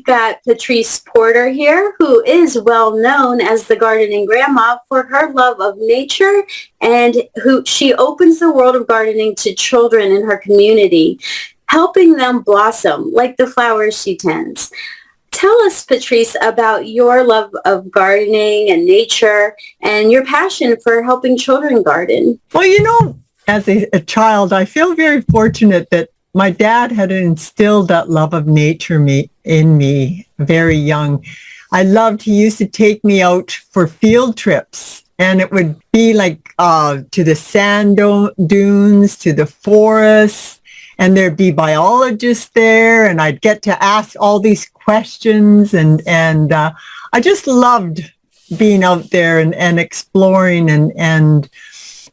got Patrice Porter here, who is well known as the gardening grandma for her love of nature, and who she opens the world of gardening to children in her community, helping them blossom like the flowers she tends. Tell us, Patrice, about your love of gardening and nature and your passion for helping children garden. Well, as a child, I feel very fortunate that my dad had instilled that love of nature in me very young. He used to take me out for field trips, and it would be like to the sand dunes, to the forest, and there'd be biologists there, and I'd get to ask all these questions, and I just loved being out there and exploring, and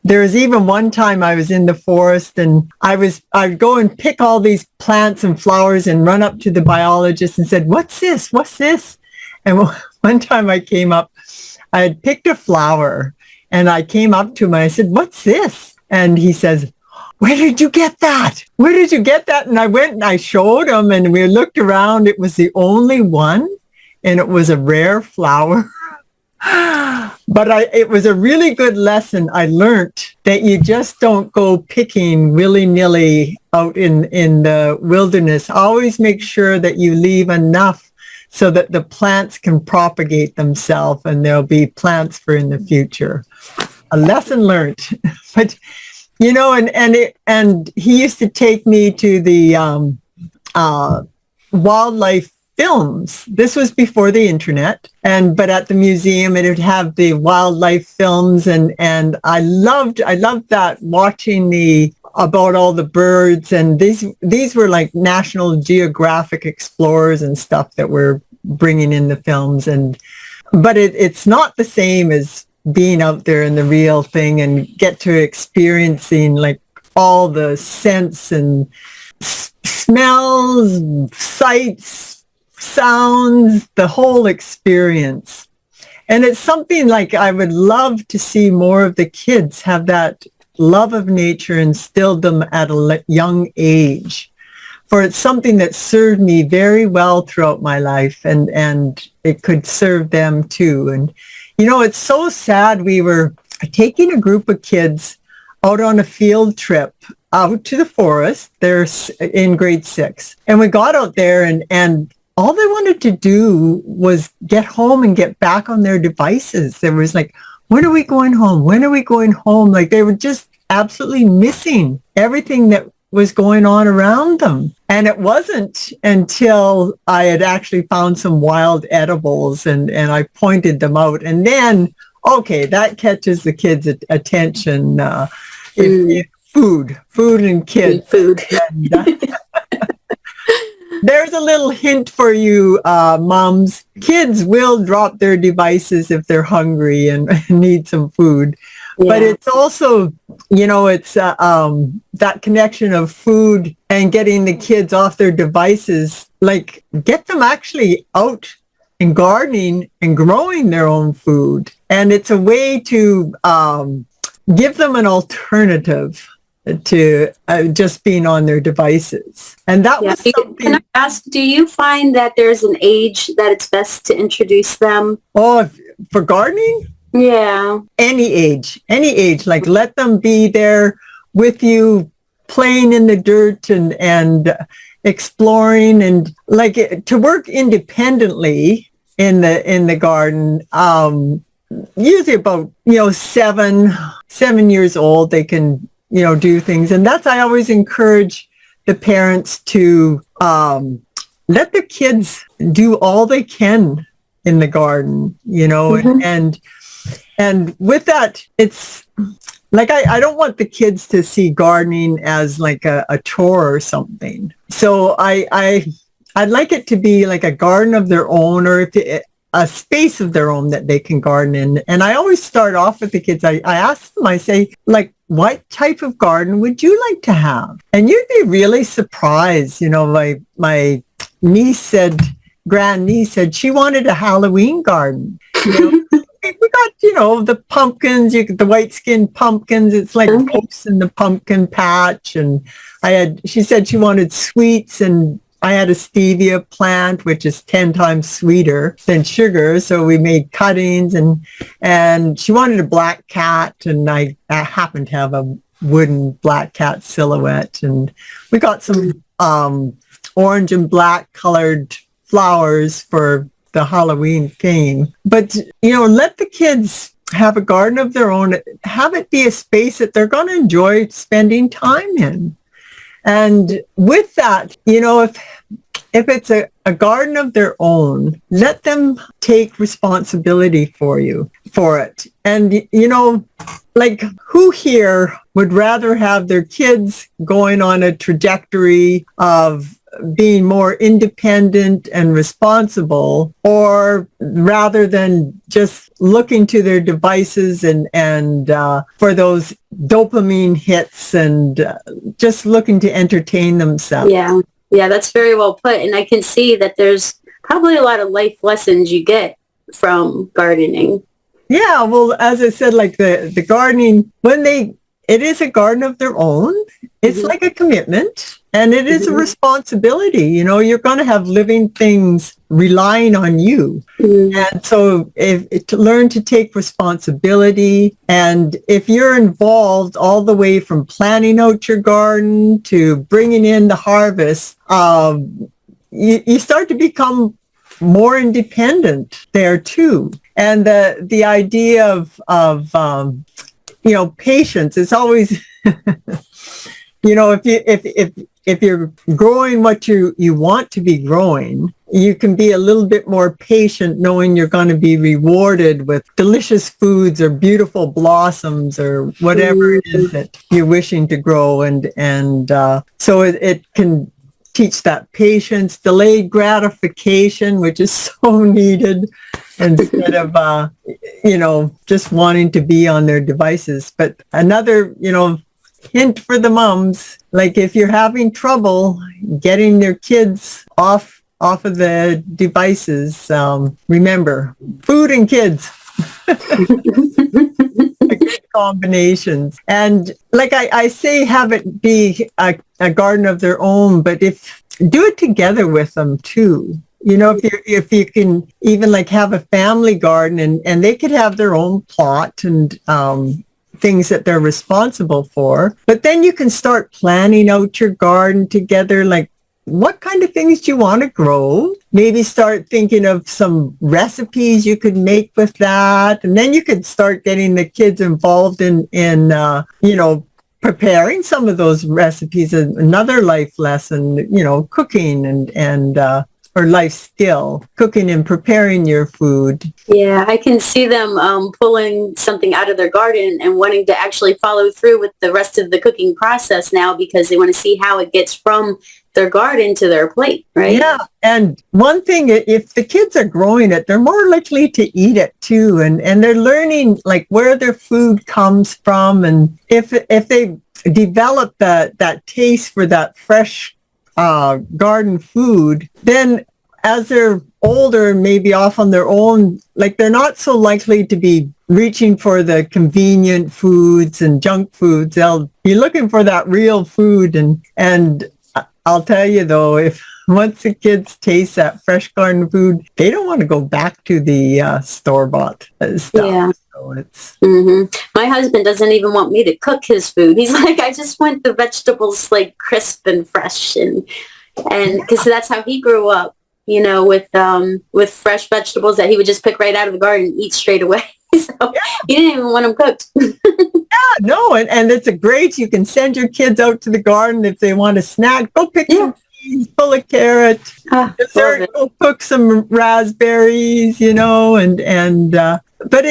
there was even one time I was in the forest, and I'd go and pick all these plants and flowers and run up to the biologist and said, "What's this? What's this?" And one time I came up, I had picked a flower, and I came up to him and I said, "What's this?" And he says, "Where did you get that? Where did you get that?" And I went and I showed him, and we looked around. It was the only one, and it was a rare flower. But it was a really good lesson. I learned that you just don't go picking willy-nilly out in the wilderness. Always make sure that you leave enough so that the plants can propagate themselves, and there'll be plants for in the future. A lesson learned. But and he used to take me to the wildlife films. This was before the internet, but at the museum it would have the wildlife films, and I loved that, watching about all the birds, and these were like National Geographic explorers and stuff that were bringing in the films, but it's not the same as being out there in the real thing and get to experiencing like all the scents and smells, sights, sounds, the whole experience. And it's something like I would love to see more of the kids have that love of nature instilled them at a young age. For it's something that served me very well throughout my life, and it could serve them too. And it's so sad. We were taking a group of kids out on a field trip out to the forest. They're in grade 6. And we got out there, and all they wanted to do was get home and get back on their devices. There was like, when are we going home? When are we going home? Like they were just absolutely missing everything that was going on around them. And it wasn't until I had actually found some wild edibles and I pointed them out. And then, okay, that catches the kids' attention. Food and kids. Food. There's a little hint for you, moms. Kids will drop their devices if they're hungry and need some food. Yeah. But it's also, it's that connection of food and getting the kids off their devices, like get them actually out and gardening and growing their own food. And it's a way to give them an alternative to just being on their devices. And that was something. Can I ask, do you find that there's an age that it's best to introduce them? Oh, for gardening? Yeah. Any age, like let them be there with you, playing in the dirt and exploring, and like to work independently in the garden. Usually about 7 years old, they can do things, and I always encourage the parents to let the kids do all they can in the garden, mm-hmm. and with that, it's like I don't want the kids to see gardening as like a chore or something. So I'd like it to be like a garden of their own, or a space of their own that they can garden in. And I always start off with the kids. I ask them, I say, like, what type of garden would you like to have? And you'd be really surprised. My grandniece said she wanted a Halloween garden. We got, the pumpkins, the white skinned pumpkins. It's like ghosts in the pumpkin patch. And she said she wanted sweets and I had a stevia plant, which is 10 times sweeter than sugar. So we made cuttings, and she wanted a black cat, and I happened to have a wooden black cat silhouette, and we got some orange and black colored flowers for the Halloween theme. But, let the kids have a garden of their own, have it be a space that they're going to enjoy spending time in. And with that, if it's a garden of their own, let them take responsibility for it. And, like, who here would rather have their kids going on a trajectory of being more independent and responsible, or rather than just looking to their devices and for those dopamine hits and just looking to entertain themselves? Yeah, that's very well put. And I can see that there's probably a lot of life lessons you get from gardening. Yeah, well, as I said, like the gardening, it is a garden of their own. It's like a commitment, and it is a responsibility. You're going to have living things relying on you. And so to learn to take responsibility, and if you're involved all the way from planning out your garden to bringing in the harvest, you start to become more independent there too. And the idea of patience is always, if you're growing what you want to be growing, you can be a little bit more patient, knowing you're going to be rewarded with delicious foods or beautiful blossoms or whatever it is that you're wishing to grow. And so it can teach that patience, delayed gratification, which is so needed, instead of, just wanting to be on their devices. But another, hint for the moms, like if you're having trouble getting their kids off of the devices, remember, food and kids. Good combinations. And like I say, have it be a garden of their own, but do it together with them too. If you can even like have a family garden, and they could have their own plot and things that they're responsible for, but then you can start planning out your garden together, like what kind of things do you want to grow? Maybe start thinking of some recipes you could make with that. And then you could start getting the kids involved in preparing some of those recipes. Another life lesson, cooking and or life skill, cooking and preparing your food. Yeah, I can see them pulling something out of their garden and wanting to actually follow through with the rest of the cooking process now, because they want to see how it gets from their garden to their plate, right? Yeah, and one thing, if the kids are growing it, they're more likely to eat it too, and they're learning like where their food comes from, and if they develop that taste for that fresh garden food, then as they're older, maybe off on their own, like they're not so likely to be reaching for the convenient foods and junk foods. They'll be looking for that real food. And I'll tell you though, if once the kids taste that fresh garden food, they don't want to go back to the store-bought stuff. Yeah. So it's My husband doesn't even want me to cook his food. He's like, I just want the vegetables like crisp and fresh, and because that's how he grew up, with fresh vegetables that he would just pick right out of the garden and eat straight away. So he didn't even want them cooked. Yeah, no, and it's great. You can send your kids out to the garden if they want a snack. Go pick some peas, pull a carrot, dessert, go cook some raspberries, but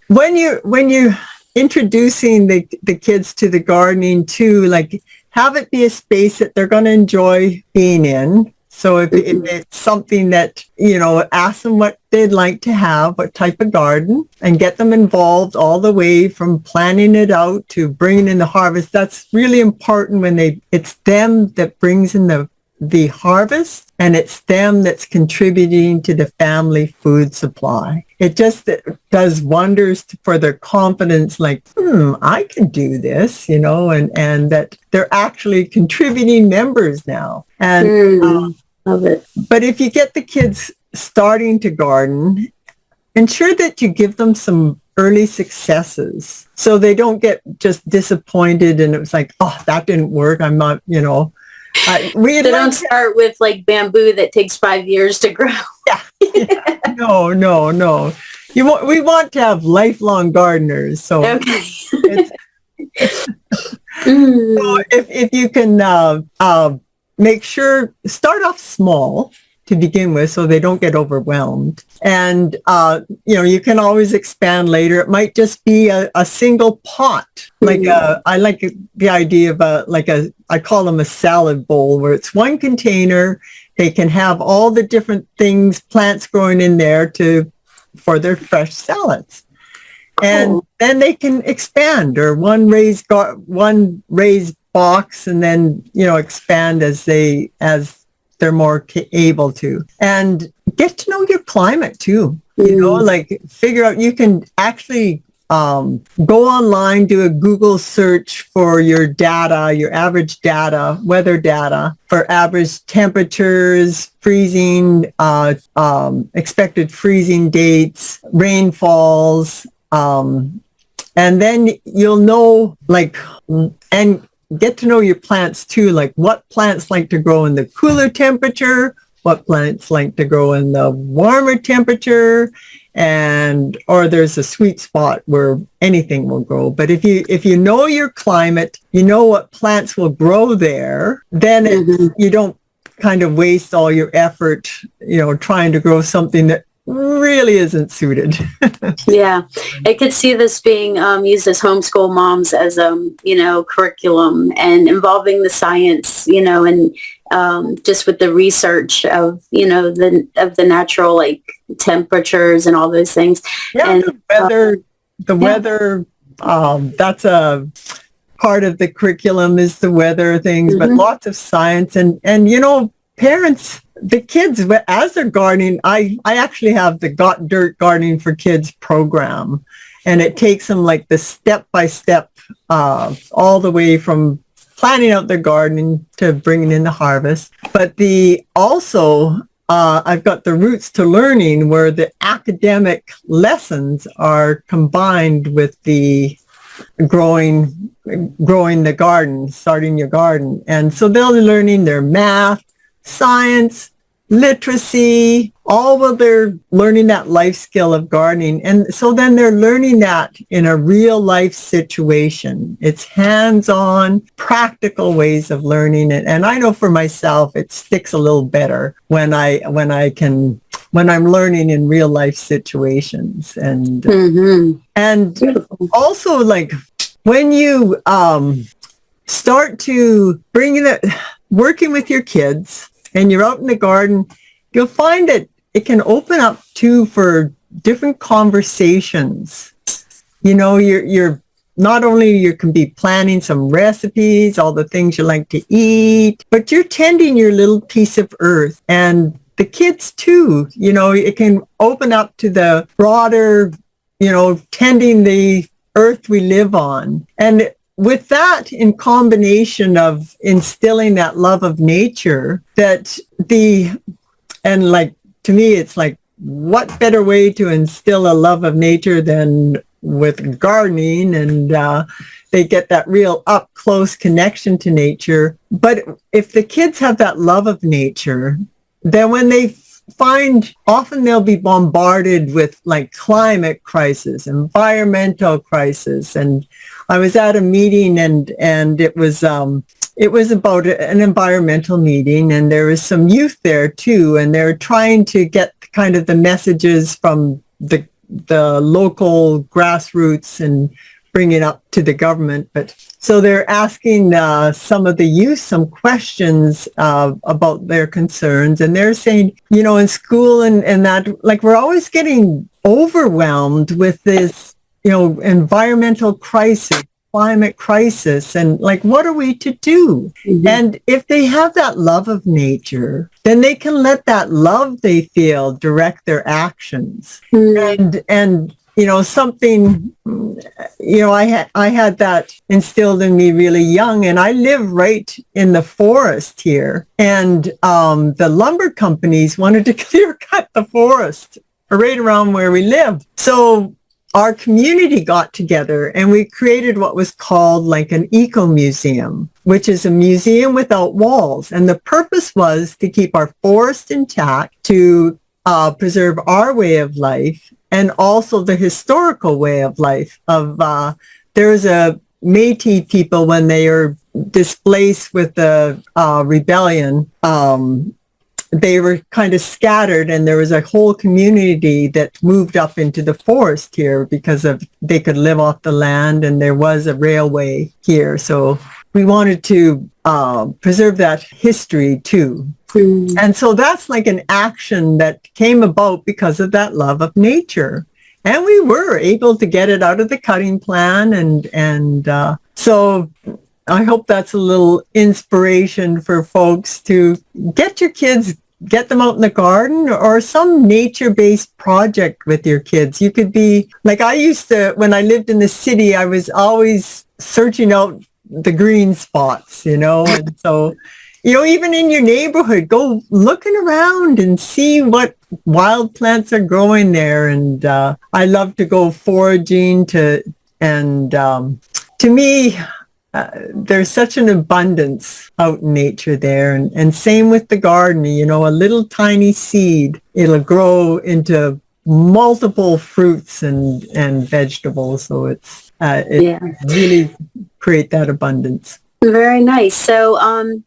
when you're introducing the kids to the gardening too, like have it be a space that they're going to enjoy being in. So if it's something that, ask them what they'd like to have, what type of garden, and get them involved all the way from planning it out to bringing in the harvest. That's really important when it's them that brings in the the harvest, and it's them that's contributing to the family food supply. It just does wonders for their confidence, like, I can do this, and that they're actually contributing members now. And love it. but if you get the kids starting to garden, ensure that you give them some early successes so they don't get just disappointed and it's like, oh, that didn't work. I'm not, we don't start with like bamboo that takes 5 years to grow. Yeah. No. We want to have lifelong gardeners. So, okay. So if you can make sure, start off small to begin with so they don't get overwhelmed. And, you can always expand later. It might just be a single pot. Like I like the idea of I call them a salad bowl, where it's one container. They can have all the different things, plants growing in there for their fresh salads. Cool. And then they can expand, or one raised box, and then, expand as they're more able to. And get to know your climate too. Figure out, you can actually go online, do a Google search for your data, your average data, weather data for average temperatures, freezing, expected freezing dates, rainfalls, and then you'll know, and get to know your plants too, like what plants like to grow in the cooler temperature, what plants like to grow in the warmer temperature, or there's a sweet spot where anything will grow. But if you know your climate, you know what plants will grow there, then you don't kind of waste all your effort, trying to grow something that really isn't suited. Yeah, I could see this being used as homeschool moms as curriculum, and involving the science, and just with the research of the natural temperatures and all those things. Yeah, and the weather. That's a part of the curriculum, is the weather things, but lots of science and parents. The kids, as they're gardening, I actually have the Got Dirt Gardening for Kids program, and it takes them the step-by-step, all the way from planning out their gardening to bringing in the harvest. But I've got the Roots to Learning, where the academic lessons are combined with the growing the garden, starting your garden. And so they'll be learning their math, science, literacy, all while they're learning that life skill of gardening. And so then they're learning that in a real life situation. It's hands-on, practical ways of learning it. And I know for myself, it sticks a little better when I'm learning in real life situations. And and also, when you start to working with your kids, and you're out in the garden, you'll find that it can open up too for different conversations. You're not only you can be planning some recipes, all the things you like to eat, but you're tending your little piece of earth. And the kids too, it can open up to the broader, tending the earth we live on. And with that, in combination of instilling that love of nature, to me, it's what better way to instill a love of nature than with gardening? And they get that real up close connection to nature. But if the kids have that love of nature, then when they often they'll be bombarded with climate crisis, environmental crisis. And I was at a meeting and it was about an environmental meeting, and there was some youth there too, and they're trying to get kind of the messages from the local grassroots and bring it up to the government. But so they're asking some of the youth some questions about their concerns, and they're saying, in school and that, we're always getting overwhelmed with this, environmental crisis, climate crisis and like, what are we to do? Mhm. And if they have that love of nature, then they can let that love they feel direct their actions. Mm. And something, I had that instilled in me really young, and I live right in the forest here. And the lumber companies wanted to clear cut the forest right around where we live. So our community got together and we created what was called like an eco museum, which is a museum without walls. And the purpose was to keep our forest intact, to preserve our way of life, and also the historical way of life of there's a Métis people when they are displaced with the rebellion. They were kind of scattered, and there was a whole community that moved up into the forest here because of they could live off the land, and there was a railway here. So we wanted to preserve that history too. Mm. And so that's like an action that came about because of that love of nature. And we were able to get it out of the cutting plan. And so I hope that's a little inspiration for folks to get your kids, get them out in the garden or some nature-based project with your kids. You could be, like I used to, when I lived in the city, I was always searching out the green spots, and so, even in your neighborhood, go looking around and see what wild plants are growing there. And I love to go foraging to me, there's such an abundance out in nature there. And same with the garden, a little tiny seed, it'll grow into multiple fruits and vegetables. So it really create that abundance. Very nice. So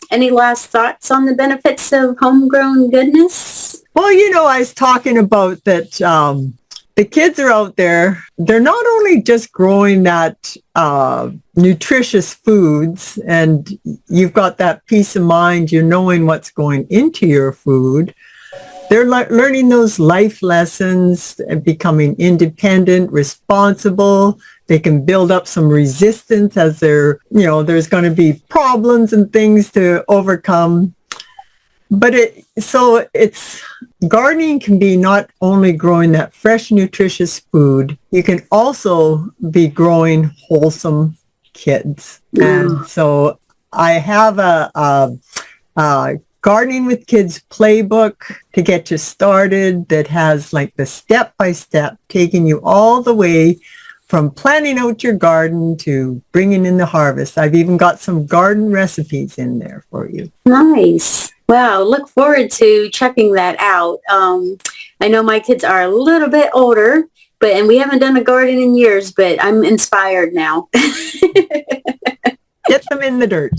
any last thoughts on the benefits of homegrown goodness? Well, I was talking about that the kids are out there. They're not only just growing that nutritious foods, and you've got that peace of mind, you're knowing what's going into your food. They're learning those life lessons and becoming independent, responsible. They can build up some resistance as there's going to be problems and things to overcome. But gardening can be not only growing that fresh, nutritious food, you can also be growing wholesome kids. And so I have a Gardening with Kids playbook to get you started that has like the step-by-step taking you all the way from planning out your garden to bringing in the harvest. I've even got some garden recipes in there for you. Nice. Wow. Look forward to checking that out. I know my kids are a little bit older, and we haven't done a garden in years, but I'm inspired now. Get them in the dirt.